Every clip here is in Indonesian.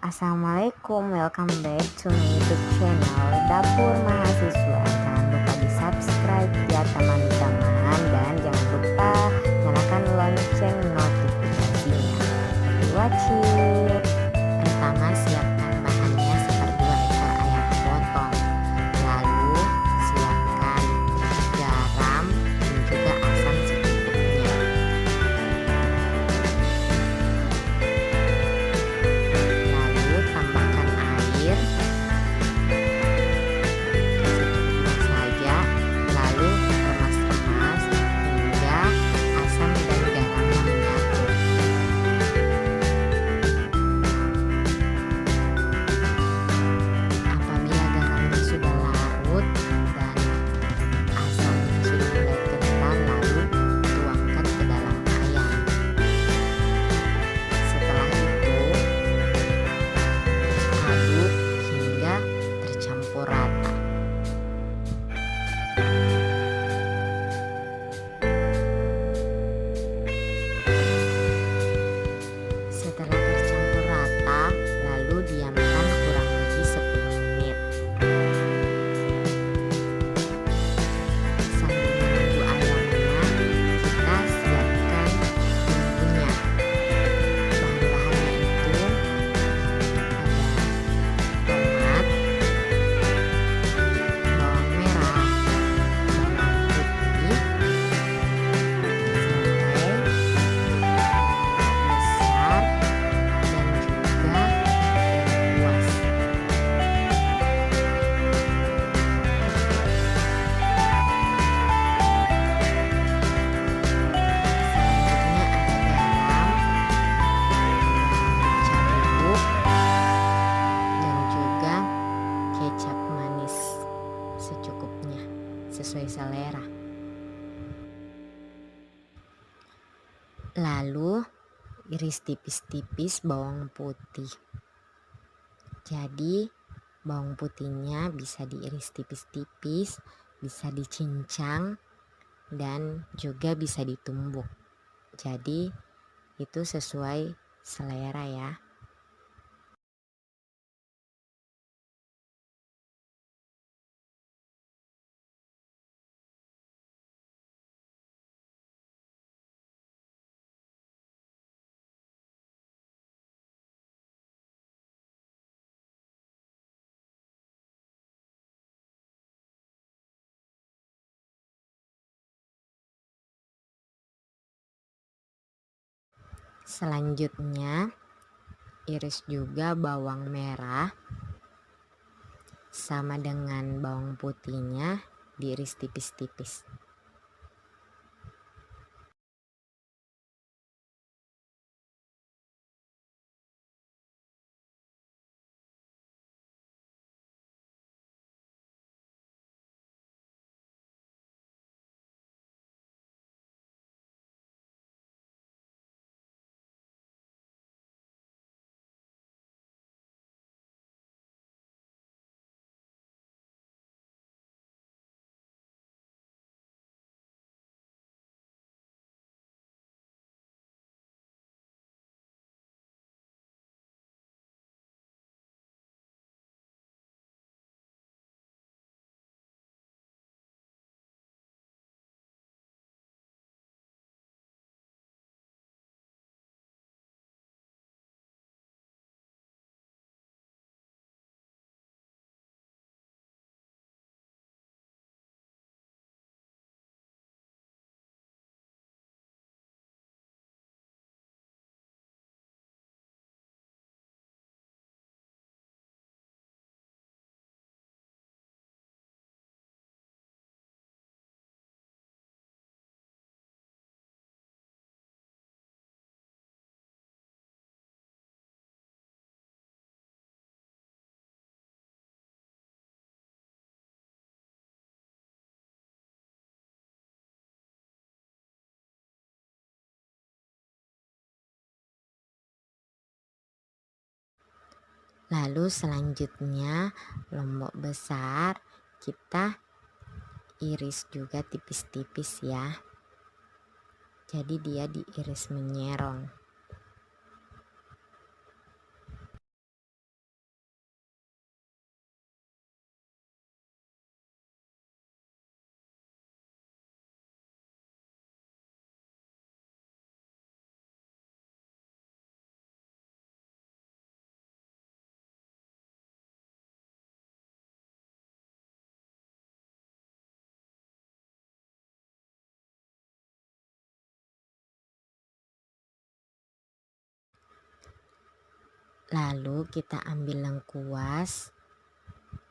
Assalamualaikum, welcome back to my YouTube channel Dapur Mahasiswa. Jangan lupa di subscribe ya teman-teman, dan jangan lupa nyalakan lonceng notifikasinya. Happy watching. Pertama, siapkan bahannya seper 2 ekor ayam potong. Lalu siapkan garam dan juga asam secukupnya. Lalu tambahkan air secukupnya saja. Lalu remas-remas hingga asam dan garamnya menyatu. Apabila garamnya sudah larut dan asamnya sudah mulai kental, lalu tuangkan ke dalam ayam. Setelah itu aduk hingga tercampur rata. Setelah tercampur rata, lalu diamkan kurang lebih 10 menit. Sambil menunggu ayamnya, kita siapkan bumbunya. Bahan-bahannya itu ada tomat, bawang merah, bawang putih, serai, besar, dan juga lengkuas. Selanjutnya ada garam, merica bubuk, dan juga kecap manis secukupnya sesuai selera. Lalu iris tipis-tipis bawang putih. Jadi bawang putihnya bisa diiris tipis-tipis, bisa dicincang, dan juga bisa ditumbuk. Jadi itu sesuai selera ya. Selanjutnya iris juga bawang merah, sama dengan bawang putihnya diiris tipis-tipis. Lalu selanjutnya lombok besar kita iris juga tipis-tipis ya. Jadi dia diiris menyerong. Lalu kita ambil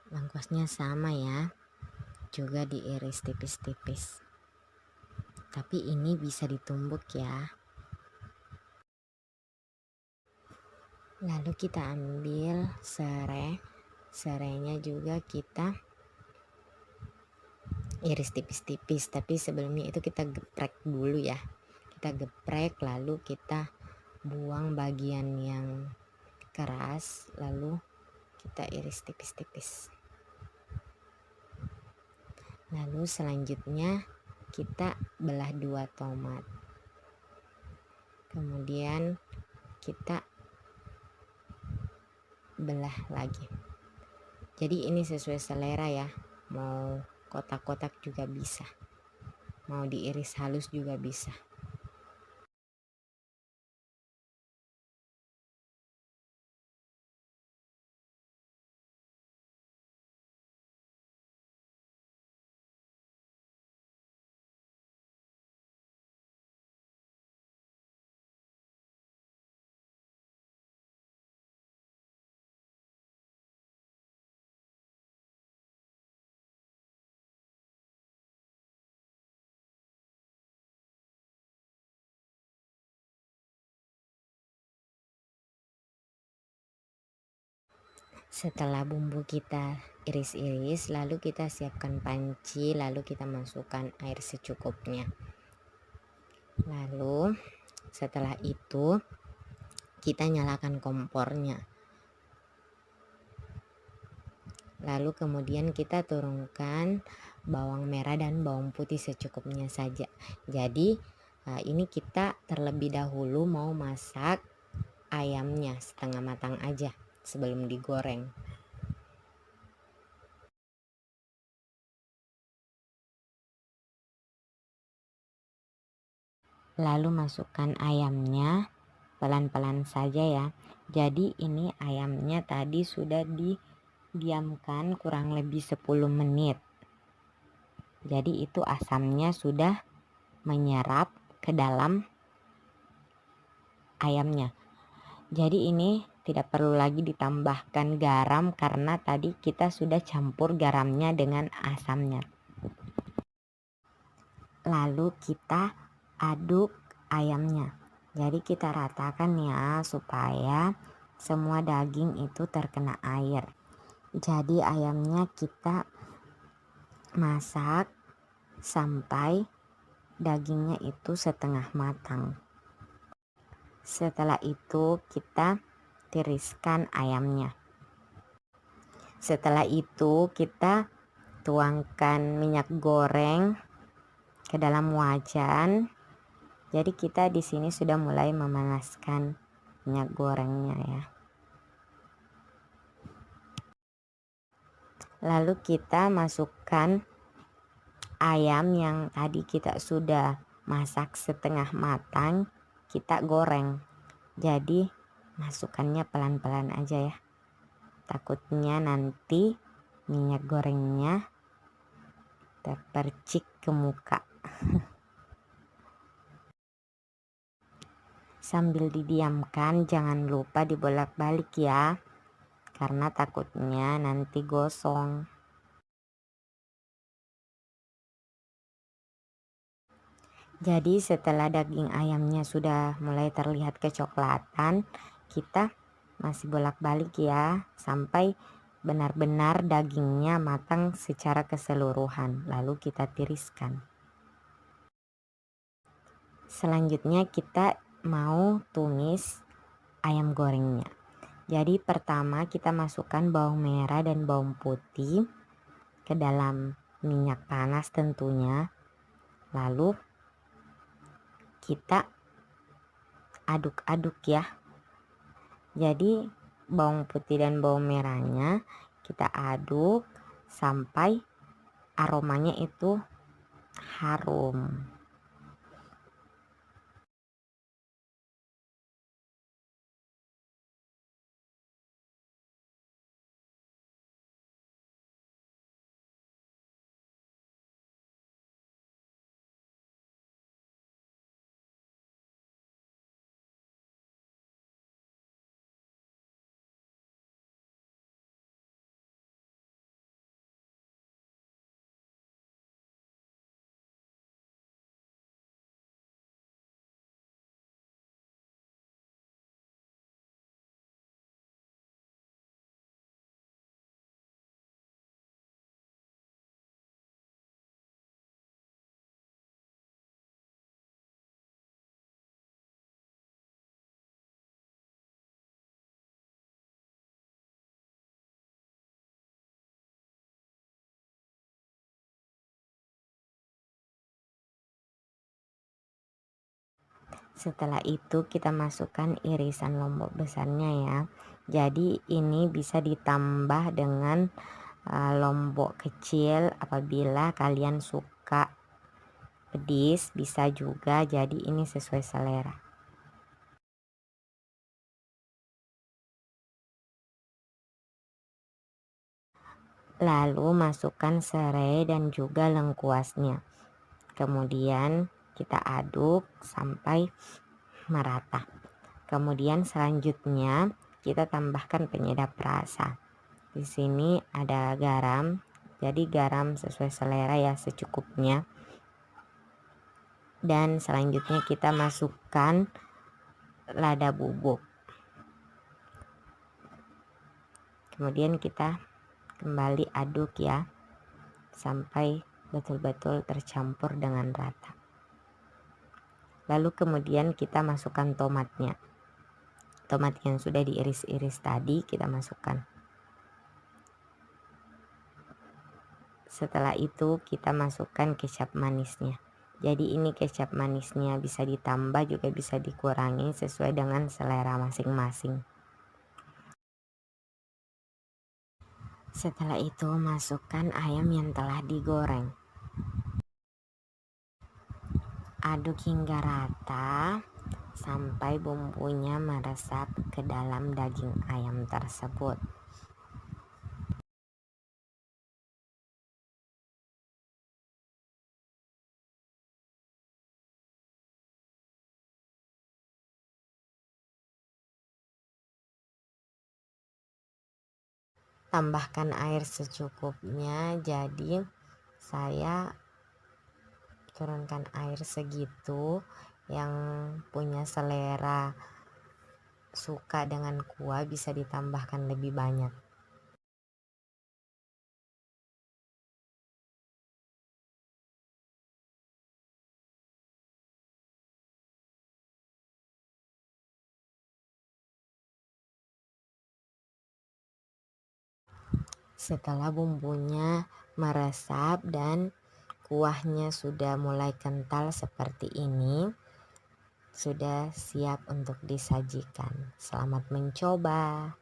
lengkuasnya sama ya, juga diiris tipis-tipis, tapi ini bisa ditumbuk ya. Lalu kita ambil serainya juga kita iris tipis-tipis, tapi sebelumnya itu kita geprek dulu ya. Kita geprek, lalu kita buang bagian yang keras, lalu kita iris tipis-tipis. Lalu selanjutnya kita belah 2 tomat, kemudian kita belah lagi. Jadi ini sesuai selera ya, mau kotak-kotak juga bisa, mau diiris halus juga bisa. Setelah bumbu kita iris-iris, lalu kita siapkan panci, lalu kita masukkan air secukupnya. Lalu setelah itu kita nyalakan kompornya. Lalu kemudian kita turunkan bawang merah dan bawang putih secukupnya saja. Jadi ini kita terlebih dahulu mau masak ayamnya setengah matang aja sebelum digoreng. Lalu masukkan ayamnya pelan-pelan saja ya. Jadi ini ayamnya tadi sudah didiamkan kurang lebih 10 menit. Jadi itu asamnya sudah menyerap ke dalam ayamnya. Jadi ini tidak perlu lagi ditambahkan garam karena tadi kita sudah campur garamnya dengan asamnya. Lalu kita aduk ayamnya. Jadi kita ratakan ya supaya semua daging itu terkena air. Jadi ayamnya kita masak sampai dagingnya itu setengah matang. Setelah itu kita tiriskan ayamnya. Setelah itu kita tuangkan minyak goreng ke dalam wajan. Jadi kita di sini sudah mulai memanaskan minyak gorengnya ya. Lalu kita masukkan ayam yang tadi kita sudah masak setengah matang, kita goreng. Jadi masukkannya pelan-pelan aja ya, takutnya nanti minyak gorengnya terpercik ke muka. Sambil didiamkan jangan lupa dibolak-balik ya, karena takutnya nanti gosong. Jadi setelah daging ayamnya sudah mulai terlihat kecoklatan, kita masih bolak-balik ya sampai benar-benar dagingnya matang secara keseluruhan, lalu kita tiriskan. Selanjutnya kita mau tumis ayam gorengnya. Jadi pertama kita masukkan bawang merah dan bawang putih ke dalam minyak panas tentunya. Lalu kita aduk-aduk ya. Jadi bawang putih dan bawang merahnya kita aduk sampai aromanya itu harum. Setelah itu kita masukkan irisan lombok besarnya ya. Jadi ini bisa ditambah dengan lombok kecil apabila kalian suka pedis, bisa juga, jadi ini sesuai selera. Lalu masukkan serai dan juga lengkuasnya. Kemudian kita aduk sampai merata. Kemudian selanjutnya kita tambahkan penyedap rasa. Di sini ada garam. Jadi garam sesuai selera ya, secukupnya. Dan selanjutnya kita masukkan lada bubuk. Kemudian kita kembali aduk ya, sampai betul-betul tercampur dengan rata. Lalu kemudian kita masukkan tomatnya. Tomat yang sudah diiris-iris tadi kita masukkan. Setelah itu kita masukkan kecap manisnya. Jadi ini kecap manisnya bisa ditambah juga bisa dikurangi sesuai dengan selera masing-masing. Setelah itu masukkan ayam yang telah digoreng. Aduk hingga rata sampai bumbunya meresap ke dalam daging ayam tersebut. Tambahkan air secukupnya, jadi saya turunkan air segitu. Yang punya selera suka dengan kuah bisa ditambahkan lebih banyak. Setelah bumbunya meresap dan kuahnya sudah mulai kental seperti ini, sudah siap untuk disajikan. Selamat mencoba.